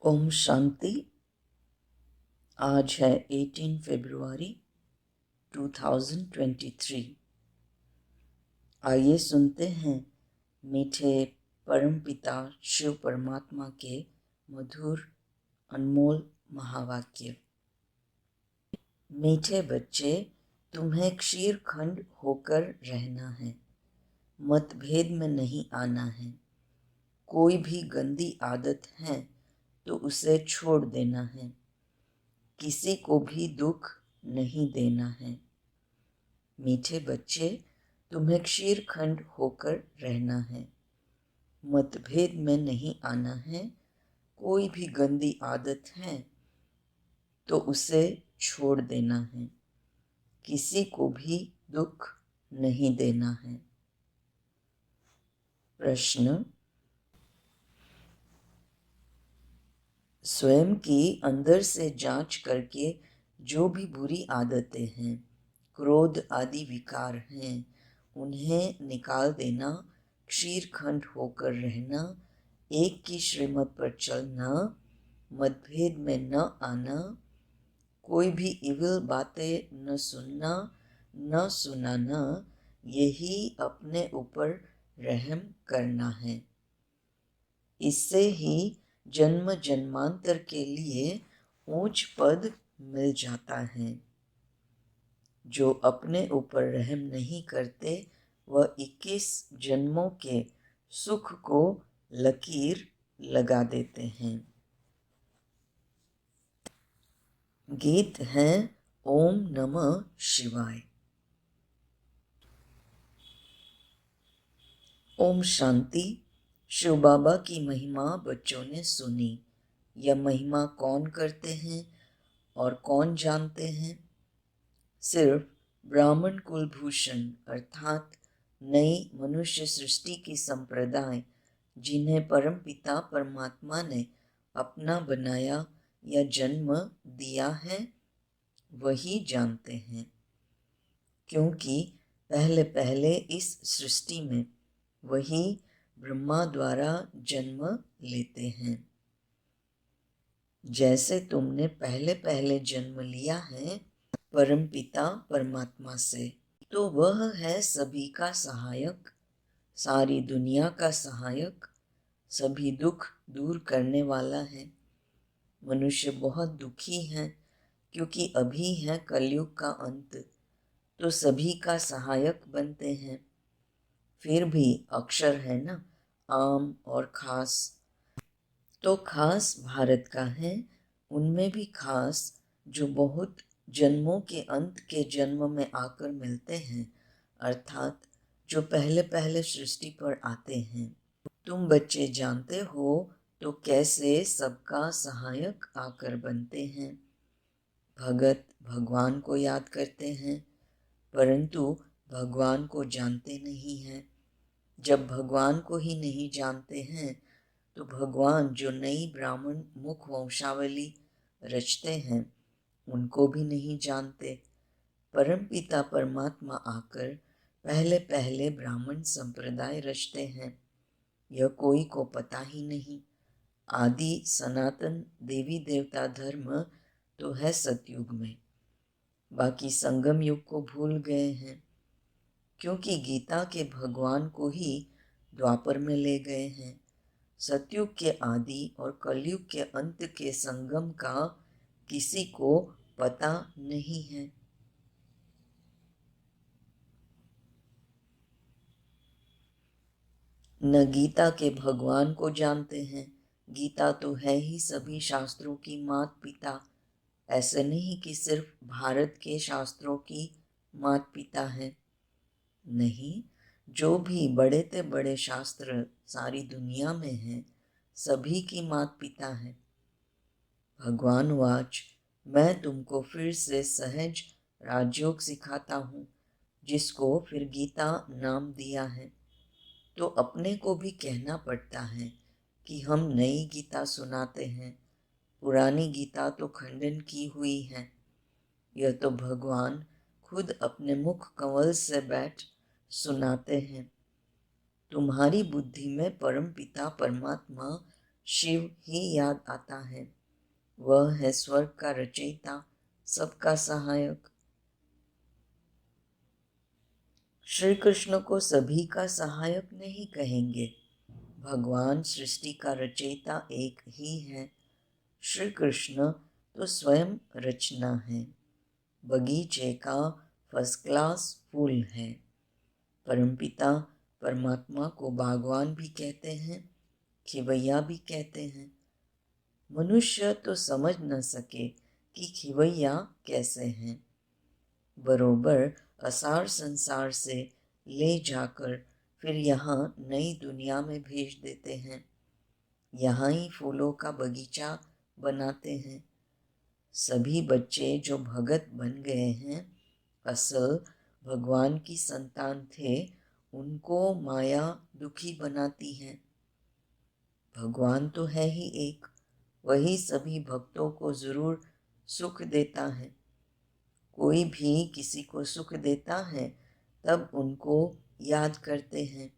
ओम शांति। आज है 18 फरवरी 2023। आइए सुनते हैं मीठे परमपिता शिव परमात्मा के मधुर अनमोल महावाक्य। मीठे बच्चे, तुम्हें क्षीर खंड होकर रहना है, मतभेद में नहीं आना है। कोई भी गंदी आदत है तो उसे छोड़ देना है। किसी को भी दुख नहीं देना है। मीठे बच्चे, तुम्हें क्षीर खंड होकर रहना है, मतभेद में नहीं आना है। कोई भी गंदी आदत है तो उसे छोड़ देना है। किसी को भी दुख नहीं देना है। प्रश्न: स्वयं की अंदर से जांच करके जो भी बुरी आदतें हैं, क्रोध आदि विकार हैं, उन्हें निकाल देना, क्षीर खंड होकर रहना, एक की श्रीमत पर चलना, मतभेद में न आना, कोई भी इविल बातें न सुनना, न सुनाना, यही अपने ऊपर रहम करना है। इससे ही जन्म जन्मांतर के लिए ऊंच पद मिल जाता है। जो अपने ऊपर रहम नहीं करते वह 21 जन्मों के सुख को लकीर लगा देते हैं। गीत है ओम नमः शिवाय। ओम शांति। शिव बाबा की महिमा बच्चों ने सुनी। यह महिमा कौन करते हैं और कौन जानते हैं? सिर्फ ब्राह्मण कुलभूषण अर्थात नई मनुष्य सृष्टि की संप्रदाय, जिन्हें परमपिता परमात्मा ने अपना बनाया या जन्म दिया है, वही जानते हैं। क्योंकि पहले पहले इस सृष्टि में वही ब्रह्मा द्वारा जन्म लेते हैं। जैसे तुमने पहले पहले जन्म लिया है परमपिता परमात्मा से, तो वह है सभी का सहायक, सारी दुनिया का सहायक, सभी दुख दूर करने वाला है। मनुष्य बहुत दुखी हैं क्योंकि अभी है कलयुग का अंत, तो सभी का सहायक बनते हैं। फिर भी अक्षर है ना, आम और खास, तो खास भारत का है, उनमें भी खास जो बहुत जन्मों के अंत के जन्म में आकर मिलते हैं, अर्थात जो पहले पहले सृष्टि पर आते हैं। तुम बच्चे जानते हो तो कैसे सबका सहायक आकर बनते हैं। भगत भगवान को याद करते हैं परंतु भगवान को जानते नहीं हैं। जब भगवान को ही नहीं जानते हैं तो भगवान जो नई ब्राह्मण मुख वंशावली रचते हैं उनको भी नहीं जानते। परमपिता परमात्मा आकर पहले पहले ब्राह्मण संप्रदाय रचते हैं। यह कोई को पता ही नहीं। आदि सनातन देवी देवता धर्म तो है सतयुग में, बाकी संगम युग को भूल गए हैं। क्योंकि गीता के भगवान को ही द्वापर में ले गए हैं। सतयुग के आदि और कलयुग के अंत के संगम का किसी को पता नहीं है। न गीता के भगवान को जानते हैं। गीता तो है ही सभी शास्त्रों की मात पिता। ऐसे नहीं कि सिर्फ भारत के शास्त्रों की मात पिता है। नहीं, जो भी बड़े से बड़े शास्त्र सारी दुनिया में हैं, सभी की मात पिता है। भगवान वाच, मैं तुमको फिर से सहज राजयोग सिखाता हूँ, जिसको फिर गीता नाम दिया है। तो अपने को भी कहना पड़ता है कि हम नई गीता सुनाते हैं, पुरानी गीता तो खंडन की हुई है। यह तो भगवान खुद अपने मुख कमल से बैठ सुनाते हैं। तुम्हारी बुद्धि में परम पिता परमात्मा शिव ही याद आता है। वह है स्वर्ग का रचयिता, सबका सहायक। श्री कृष्ण को सभी का सहायक नहीं कहेंगे। भगवान सृष्टि का रचयिता एक ही है। श्री कृष्ण तो स्वयं रचना है, बगीचे का फर्स्ट क्लास फूल है। परमपिता परमात्मा को बागवान भी कहते हैं, खिवैया भी कहते हैं। मनुष्य तो समझ न सके कि खिवैया कैसे हैं। बरोबर असार संसार से ले जाकर फिर यहाँ नई दुनिया में भेज देते हैं। यहाँ ही फूलों का बगीचा बनाते हैं। सभी बच्चे जो भगत बन गए हैं, असल भगवान की संतान थे, उनको माया दुखी बनाती है। भगवान तो है ही एक, वही सभी भक्तों को जरूर सुख देता है। कोई भी किसी को सुख देता है तब उनको याद करते हैं।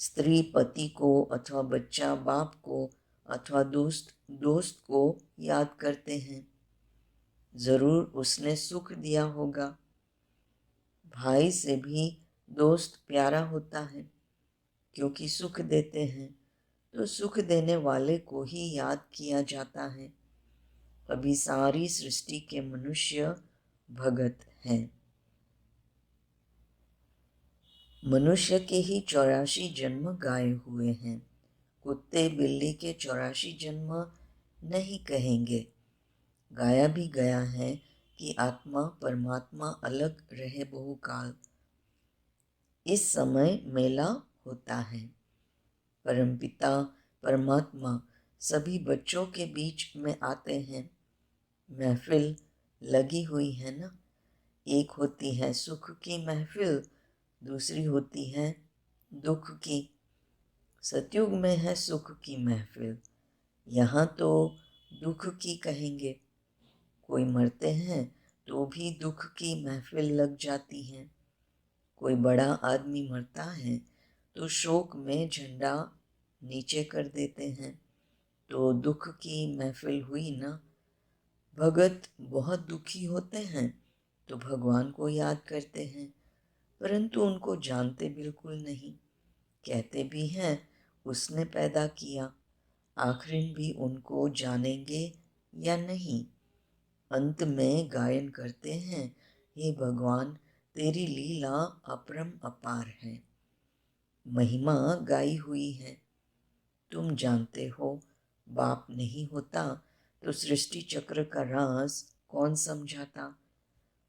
स्त्री पति को अथवा बच्चा बाप को अथवा दोस्त दोस्त को याद करते हैं। जरूर उसने सुख दिया होगा। भाई से भी दोस्त प्यारा होता है, क्योंकि सुख देते हैं, तो सुख देने वाले को ही याद किया जाता है। अभी सारी सृष्टि के मनुष्य भगत हैं। मनुष्य के ही 84 जन्म गाए हुए हैं। कुत्ते बिल्ली के 84 जन्म नहीं कहेंगे। गाया भी गया है कि आत्मा परमात्मा अलग रहे बहुकाल। इस समय मेला होता है। परमपिता परमात्मा सभी बच्चों के बीच में आते हैं। महफिल लगी हुई है ना। एक होती है सुख की महफिल, दूसरी होती है दुख की। सतयुग में है सुख की महफिल, यहाँ तो दुख की कहेंगे। कोई मरते हैं तो भी दुख की महफिल लग जाती है। कोई बड़ा आदमी मरता है तो शोक में झंडा नीचे कर देते हैं, तो दुख की महफिल हुई ना। भगत बहुत दुखी होते हैं तो भगवान को याद करते हैं, परंतु उनको जानते बिल्कुल नहीं। कहते भी हैं उसने पैदा किया, आखिर भी उनको जानेंगे या नहीं। अंत में गायन करते हैं, हे भगवान तेरी लीला अपरम अपार है। महिमा गाई हुई है। तुम जानते हो, बाप नहीं होता तो सृष्टि चक्र का राज कौन समझाता,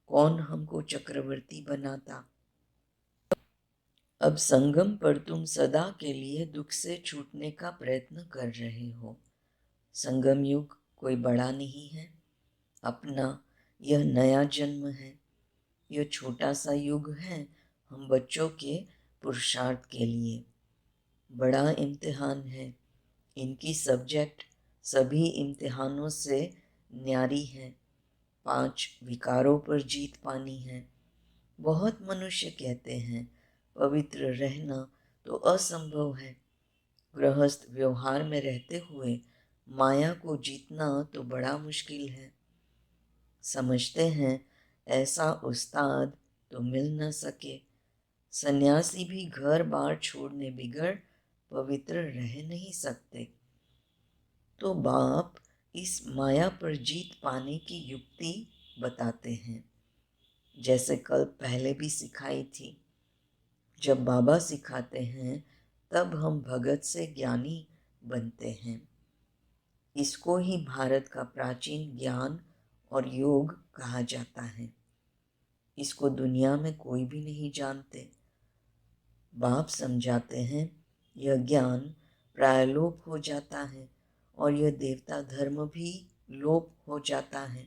कौन हमको चक्रवर्ती बनाता। अब संगम पर तुम सदा के लिए दुख से छूटने का प्रयत्न कर रहे हो। संगम युग कोई बड़ा नहीं है, अपना यह नया जन्म है। यह छोटा सा युग है हम बच्चों के पुरुषार्थ के लिए। बड़ा इम्तिहान है। इनकी सब्जेक्ट सभी इम्तिहानों से न्यारी है। 5 विकारों पर जीत पानी है। बहुत मनुष्य कहते हैं पवित्र रहना तो असंभव है। गृहस्थ व्यवहार में रहते हुए माया को जीतना तो बड़ा मुश्किल है। समझते हैं ऐसा उस्ताद तो मिल न सके। सन्यासी भी घर बार छोड़ने बिगड़ पवित्र रह नहीं सकते। तो बाप इस माया पर जीत पाने की युक्ति बताते हैं, जैसे कल पहले भी सिखाई थी। जब बाबा सिखाते हैं तब हम भगत से ज्ञानी बनते हैं। इसको ही भारत का प्राचीन ज्ञान और योग कहा जाता है। इसको दुनिया में कोई भी नहीं जानते। बाप समझाते हैं यह ज्ञान प्रायलोप हो जाता है और यह देवता धर्म भी लोप हो जाता है।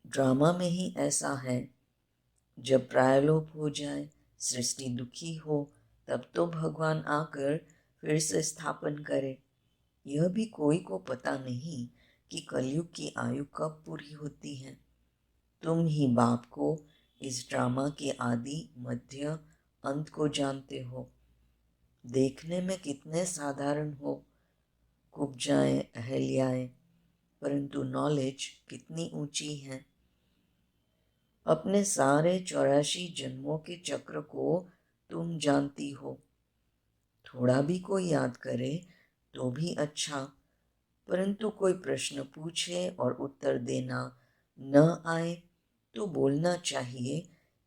ड्रामा में ही ऐसा है। जब प्रायलोप हो जाए, सृष्टि दुखी हो, तब तो भगवान आकर फिर से स्थापन करे। यह भी कोई को पता नहीं कि कलयुग की आयु कब पूरी होती है। तुम ही बाप को इस ड्रामा के आदि मध्य अंत को जानते हो। देखने में कितने साधारण हो, कुब्जाएं, अहल्याएं, परंतु नॉलेज कितनी ऊंची है। अपने सारे 84 जन्मों के चक्र को तुम जानती हो। थोड़ा भी कोई याद करे तो भी अच्छा, परंतु कोई प्रश्न पूछे और उत्तर देना न आए तो बोलना चाहिए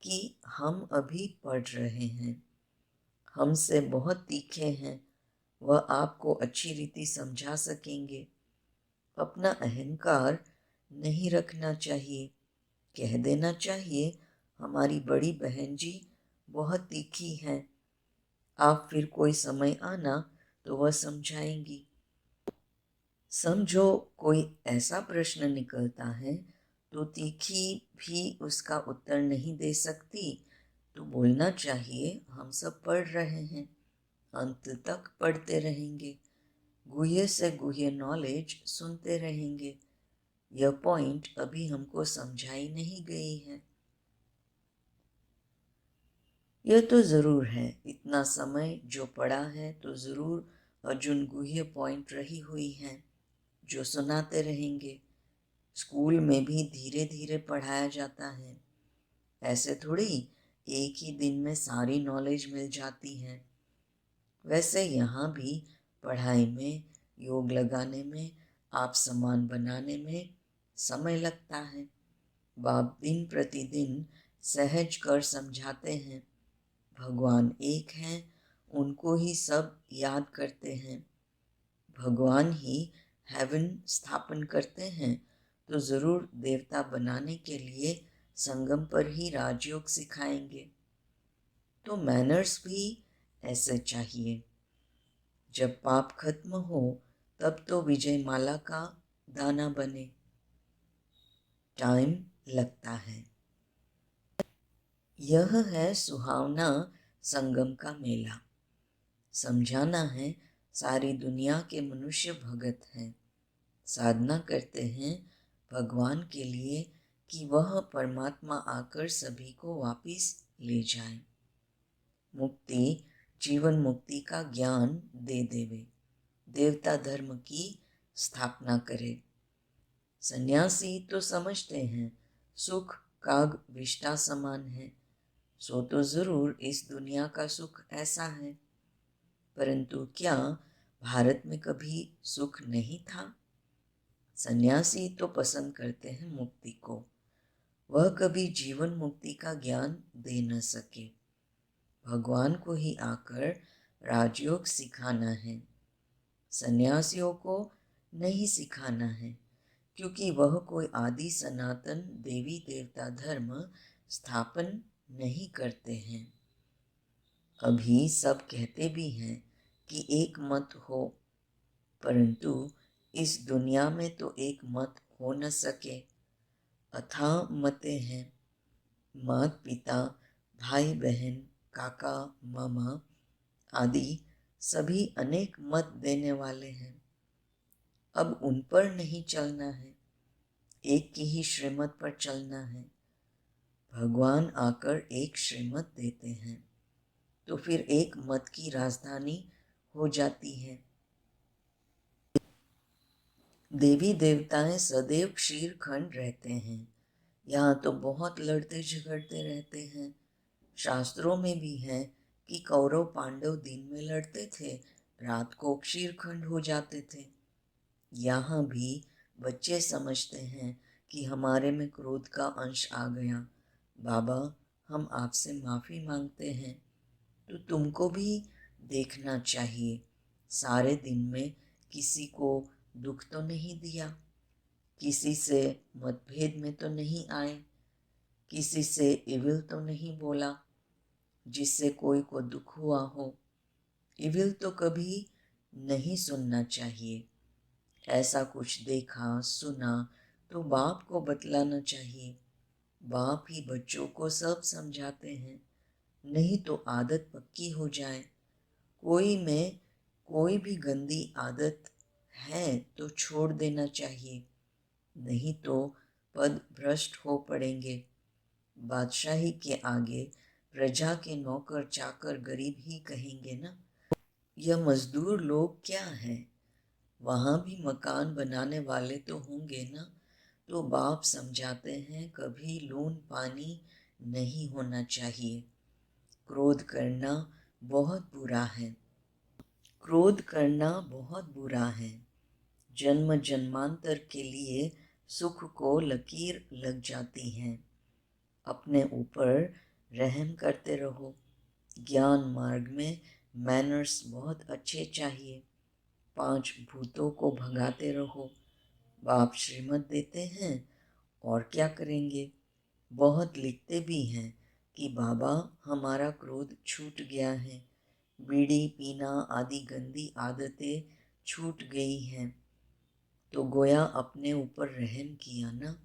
कि हम अभी पढ़ रहे हैं, हमसे बहुत तीखे हैं, वह आपको अच्छी रीति समझा सकेंगे। अपना अहंकार नहीं रखना चाहिए, कह देना चाहिए हमारी बड़ी बहन जी बहुत तीखी हैं, आप फिर कोई समय आना तो वह समझाएंगी। समझो कोई ऐसा प्रश्न निकलता है तो तीखी भी उसका उत्तर नहीं दे सकती तो बोलना चाहिए हम सब पढ़ रहे हैं, अंत तक पढ़ते रहेंगे, गुह्य से गुह्य नॉलेज सुनते रहेंगे। यह पॉइंट अभी हमको समझाई नहीं गई है। यह तो ज़रूर है, इतना समय जो पढ़ा है तो ज़रूर अर्जुन गुह्य पॉइंट रही हुई है जो सुनाते रहेंगे। स्कूल में भी धीरे धीरे पढ़ाया जाता है, ऐसे थोड़ी एक ही दिन में सारी नॉलेज मिल जाती है। वैसे यहाँ भी पढ़ाई में, योग लगाने में, आप समान बनाने में समय लगता है। बाप दिन प्रतिदिन सहज कर समझाते हैं, भगवान एक हैं, उनको ही सब याद करते हैं। भगवान ही हेवन स्थापन करते हैं तो ज़रूर देवता बनाने के लिए संगम पर ही राजयोग सिखाएंगे। तो मैनर्स भी ऐसे चाहिए। जब पाप खत्म हो तब तो विजय माला का दाना बने, टाइम लगता है। यह है सुहावना संगम का मेला। समझाना है सारी दुनिया के मनुष्य भगत हैं, साधना करते हैं भगवान के लिए कि वह परमात्मा आकर सभी को वापिस ले जाए, मुक्ति जीवन मुक्ति का ज्ञान दे देवे, देवता धर्म की स्थापना करे। सन्यासी तो समझते हैं सुख काग विष्ठा समान है, सो तो जरूर इस दुनिया का सुख ऐसा है, परंतु क्या भारत में कभी सुख नहीं था? सन्यासी तो पसंद करते हैं मुक्ति को, वह कभी जीवन मुक्ति का ज्ञान दे न सके। भगवान को ही आकर राजयोग सिखाना है, सन्यासियों को नहीं सिखाना है, क्योंकि वह कोई आदि सनातन देवी देवता धर्म स्थापन नहीं करते हैं। अभी सब कहते भी हैं कि एक मत हो, परंतु इस दुनिया में तो एक मत हो न सके, अथाह मतें हैं। मात पिता, भाई बहन, काका मामा आदि सभी अनेक मत देने वाले हैं। अब उन पर नहीं चलना है, एक की ही श्रीमत पर चलना है। भगवान आकर एक श्रीमत देते हैं तो फिर एक मत की राजधानी हो जाती है। देवी देवताएं सदैव क्षीर खंड रहते हैं, यहाँ तो बहुत लड़ते झगड़ते रहते हैं। शास्त्रों में भी है कि कौरव पांडव दिन में लड़ते थे, रात को क्षीर खंड हो जाते थे। यहाँ भी बच्चे समझते हैं कि हमारे में क्रोध का अंश आ गया, बाबा हम आपसे माफ़ी मांगते हैं। तो तुमको भी देखना चाहिए, सारे दिन में किसी को दुख तो नहीं दिया, किसी से मतभेद में तो नहीं आए, किसी से इविल तो नहीं बोला जिससे कोई को दुख हुआ हो। इविल तो कभी नहीं सुनना चाहिए। ऐसा कुछ देखा सुना तो बाप को बतलाना चाहिए, बाप ही बच्चों को सब समझाते हैं, नहीं तो आदत पक्की हो जाए। कोई में कोई भी गंदी आदत है तो छोड़ देना चाहिए, नहीं तो पद भ्रष्ट हो पड़ेंगे। बादशाही के आगे प्रजा के नौकर चाकर गरीब ही कहेंगे ना। यह मजदूर लोग क्या है, वहाँ भी मकान बनाने वाले तो होंगे ना। तो बाप समझाते हैं कभी लून पानी नहीं होना चाहिए। क्रोध करना बहुत बुरा है। क्रोध करना बहुत बुरा है। जन्म जन्मांतर के लिए सुख को लकीर लग जाती है। अपने ऊपर रहम करते रहो। ज्ञान मार्ग में मैनर्स बहुत अच्छे चाहिए। 5 भूतों को भगाते रहो। बाप श्रीमत देते हैं और क्या करेंगे। बहुत लिखते भी हैं कि बाबा हमारा क्रोध छूट गया है, बीड़ी पीना आदि गंदी आदतें छूट गई हैं। तो गोया अपने ऊपर रहम किया ना।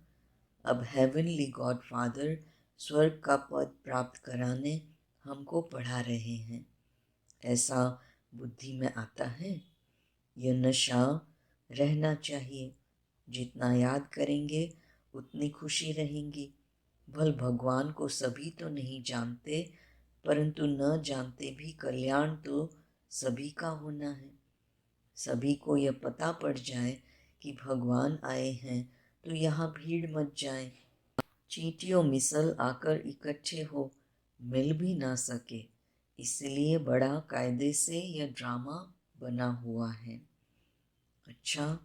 अब हेवनली गॉड फादर स्वर्ग का पद प्राप्त कराने हमको पढ़ा रहे हैं। ऐसा बुद्धि में आता है। यह नशा रहना चाहिए। जितना याद करेंगे उतनी खुशी रहेंगी। भल भगवान को सभी तो नहीं जानते, परंतु न जानते भी कल्याण तो सभी का होना है। सभी को यह पता पड़ जाए कि भगवान आए हैं तो यहाँ भीड़ मच जाए। चींटियों मिसल आकर इकट्ठे हो, मिल भी ना सके। इसलिए बड़ा कायदे से यह ड्रामा बना हुआ है। अच्छा,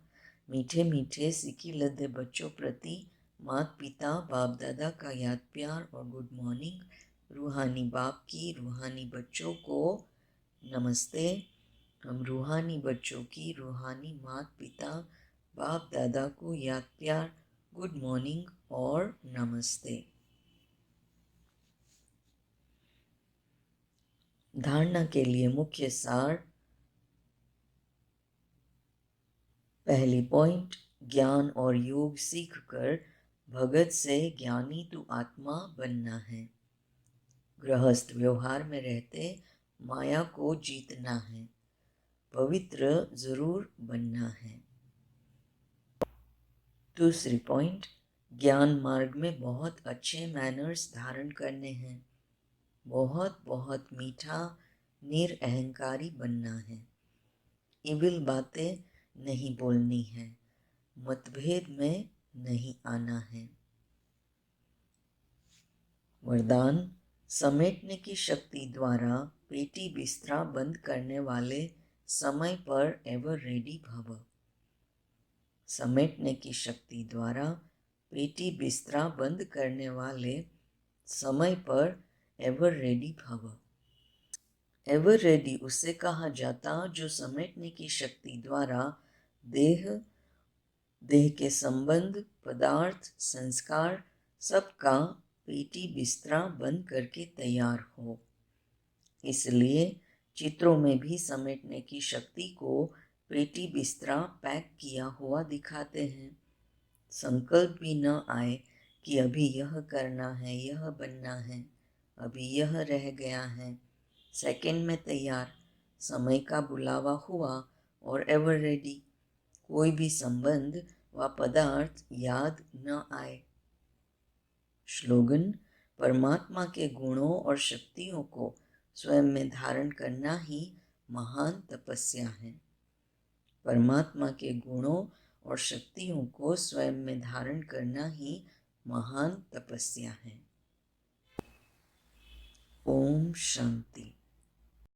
मीठे मीठे सिक्की लद्दे बच्चों प्रति माता पिता बाप दादा का याद प्यार और गुड मॉर्निंग। रूहानी बाप की रूहानी बच्चों को नमस्ते। हम रूहानी बच्चों की रूहानी माता पिता बाप दादा को याद प्यार, गुड मॉर्निंग और नमस्ते। धारणा के लिए मुख्य सार। पहली पॉइंट, ज्ञान और योग सीखकर भगत से ज्ञानी तू आत्मा बनना है। गृहस्थ व्यवहार में रहते माया को जीतना है। पवित्र जरूर बनना है। दूसरी पॉइंट, ज्ञान मार्ग में बहुत अच्छे मैनर्स धारण करने हैं। बहुत बहुत मीठा निरअहंकारी बनना है। इविल बातें नहीं बोलनी है। मतभेद में नहीं आना है। वरदान, समेटने की शक्ति द्वारा पेटी बिस्तरा बंद करने वाले समय पर एवर रेडी भव। समेटने की शक्ति द्वारा पेटी बिस्तरा बंद करने वाले समय पर एवर रेडी भव। एवर रेडी उसे कहा जाता जो समेटने की शक्ति द्वारा देह के संबंध, पदार्थ, संस्कार सबका पेटी बिस्तरा बंद करके तैयार हो। इसलिए चित्रों में भी समेटने की शक्ति को पेटी बिस्तरा पैक किया हुआ दिखाते हैं। संकल्प भी न आए कि अभी यह करना है, यह बनना है, अभी यह रह गया है। सेकंड में तैयार, समय का बुलावा हुआ और एवर रेडी। कोई भी संबंध व पदार्थ याद न आए। श्लोगन, परमात्मा के गुणों और शक्तियों को स्वयं में धारण करना ही महान तपस्या है। परमात्मा के गुणों और शक्तियों को स्वयं में धारण करना ही महान तपस्या है। ओम शांति।